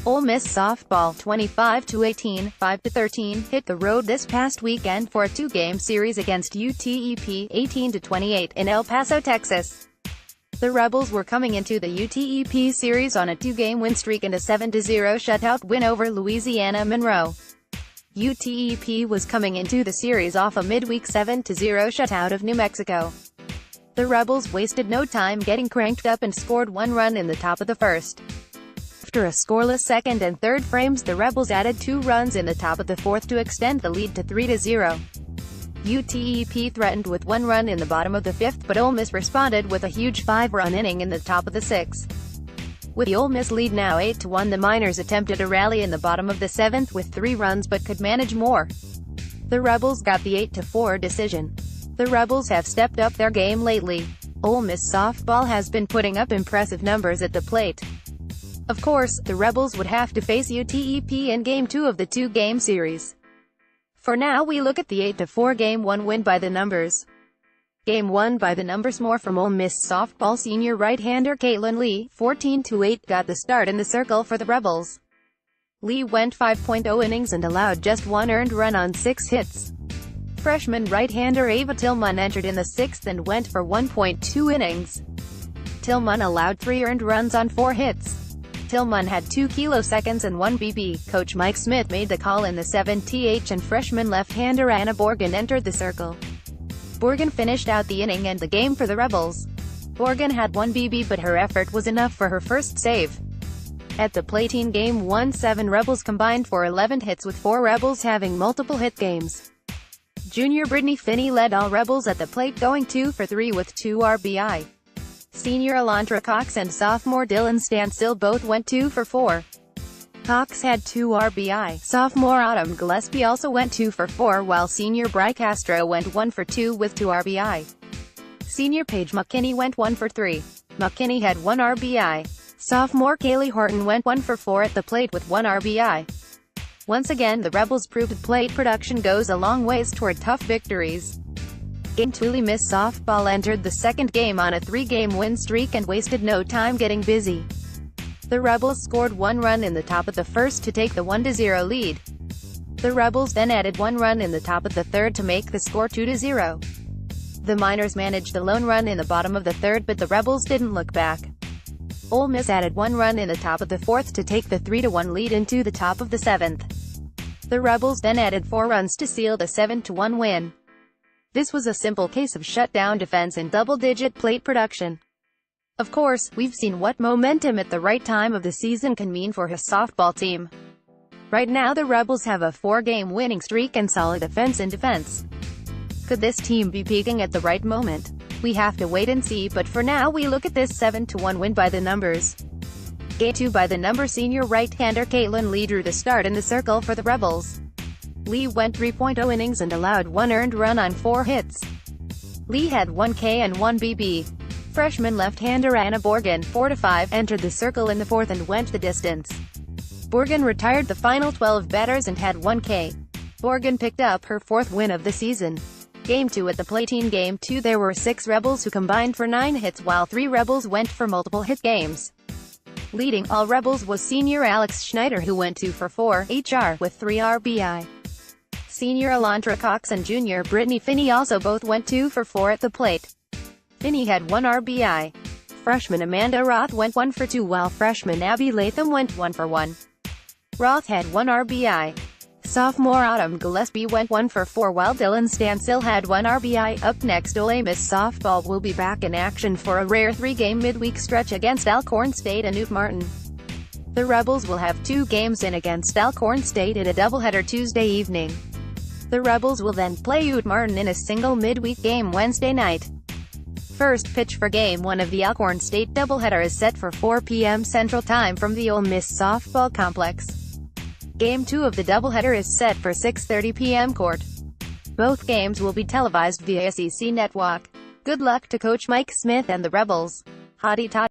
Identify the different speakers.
Speaker 1: Ole Miss softball 25-18, 5-13 hit the road this past weekend for a two-game series against UTEP 18-28 in El Paso, Texas. The Rebels were coming into the UTEP series on a two-game win streak and a 7-0 shutout win over Louisiana-Monroe. UTEP was coming into the series off a midweek 7-0 shutout of New Mexico. The Rebels wasted no time getting cranked up and scored one run in the top of the first. After a scoreless second and third frames, the Rebels added 2 runs in the top of the fourth to extend the lead to 3-0. UTEP threatened with 1 run in the bottom of the fifth, but Ole Miss responded with a huge 5-run inning in the top of the sixth. With the Ole Miss lead now 8-1, the Miners attempted a rally in the bottom of the seventh with 3 runs but could manage more. The Rebels got the 8-4 decision. The Rebels have stepped up their game lately. Ole Miss softball has been putting up impressive numbers at the plate. Of course, the Rebels would have to face UTEP in Game 2 of the two-game series. For now, we look at the 8-4 Game 1 win by the numbers. Game 1 by the numbers. More from Ole Miss softball. Senior right-hander Caitlin Lee, 14-8, got the start in the circle for the Rebels. Lee went 5.0 innings and allowed just 1 earned run on 6 hits. Freshman right-hander Ava Tillman entered in the 6th and went for 1.2 innings. Tillman allowed 3 earned runs on 4 hits. Tillman had 2 kiloseconds and 1 BB. Coach Mike Smith made the call in the 7th, and freshman left-hander Anna Borgen entered the circle. Borgen finished out the inning and the game for the Rebels. Borgen had 1 BB, but her effort was enough for her first save. At the plate in Game 1, 7 Rebels combined for 11 hits, with 4 Rebels having multiple hit games. Junior Brittany Finney led all Rebels at the plate, going 2 for 3 with 2 RBI. Senior Alondra Cox and sophomore Dylan Stansell both went 2 for 4. Cox had 2 RBI. Sophomore Autumn Gillespie also went 2 for 4, while senior Bry Castro went 1 for 2 with 2 RBI. Senior Paige McKinney went 1 for 3. McKinney had 1 RBI. Sophomore Kaylee Horton went 1 for 4 at the plate with 1 RBI. Once again, the Rebels proved plate production goes a long ways toward tough victories. Game 2. Ole Miss softball entered the second game on a 3-game win streak and wasted no time getting busy. The Rebels scored 1 run in the top of the first to take the 1-0 lead. The Rebels then added 1 run in the top of the third to make the score 2-0. The Miners managed a lone run in the bottom of the third, but the Rebels didn't look back. Ole Miss added 1 run in the top of the fourth to take the 3-1 lead into the top of the seventh. The Rebels then added 4 runs to seal the 7-1 win. This was a simple case of shutdown defense and double-digit plate production. Of course, we've seen what momentum at the right time of the season can mean for his softball team. Right now the Rebels have a 4-game winning streak and solid offense and defense. Could this team be peaking at the right moment? We have to wait and see, but for now we look at this 7-1 win by the numbers. Game 2 by the numbers. Senior right-hander Caitlin Lee drew the start in the circle for the Rebels. Lee went 3.0 innings and allowed 1 earned run on 4 hits. Lee had 1 K and 1 BB. Freshman left-hander Anna Borgen, 4-5, entered the circle in the 4th and went the distance. Borgen retired the final 12 batters and had 1 K. Borgen picked up her 4th win of the season. Game 2 at the plate. In Game 2 there were 6 Rebels who combined for 9 hits, while 3 Rebels went for multiple hit games. Leading all Rebels was senior Alex Schneider, who went 2 for 4 HR with 3 RBI. Senior Alondra Cox and junior Brittany Finney also both went 2 for 4 at the plate. Finney had 1 RBI. Freshman Amanda Roth went 1 for 2, while freshman Abby Latham went 1 for 1. Roth had 1 RBI. Sophomore Autumn Gillespie went 1 for 4, while Dylan Stansell had 1 RBI. Up next, Ole Miss softball will be back in action for a rare 3-game midweek stretch against Alcorn State and Ute Martin. The Rebels will have 2 games in against Alcorn State in a doubleheader Tuesday evening. The Rebels will then play Ute Martin in a single midweek game Wednesday night. First pitch for Game 1 of the Alcorn State doubleheader is set for 4 p.m. Central Time from the Ole Miss softball complex. Game 2 of the doubleheader is set for 6:30 p.m. court. Both games will be televised via SEC Network. Good luck to Coach Mike Smith and the Rebels. Hotty tot.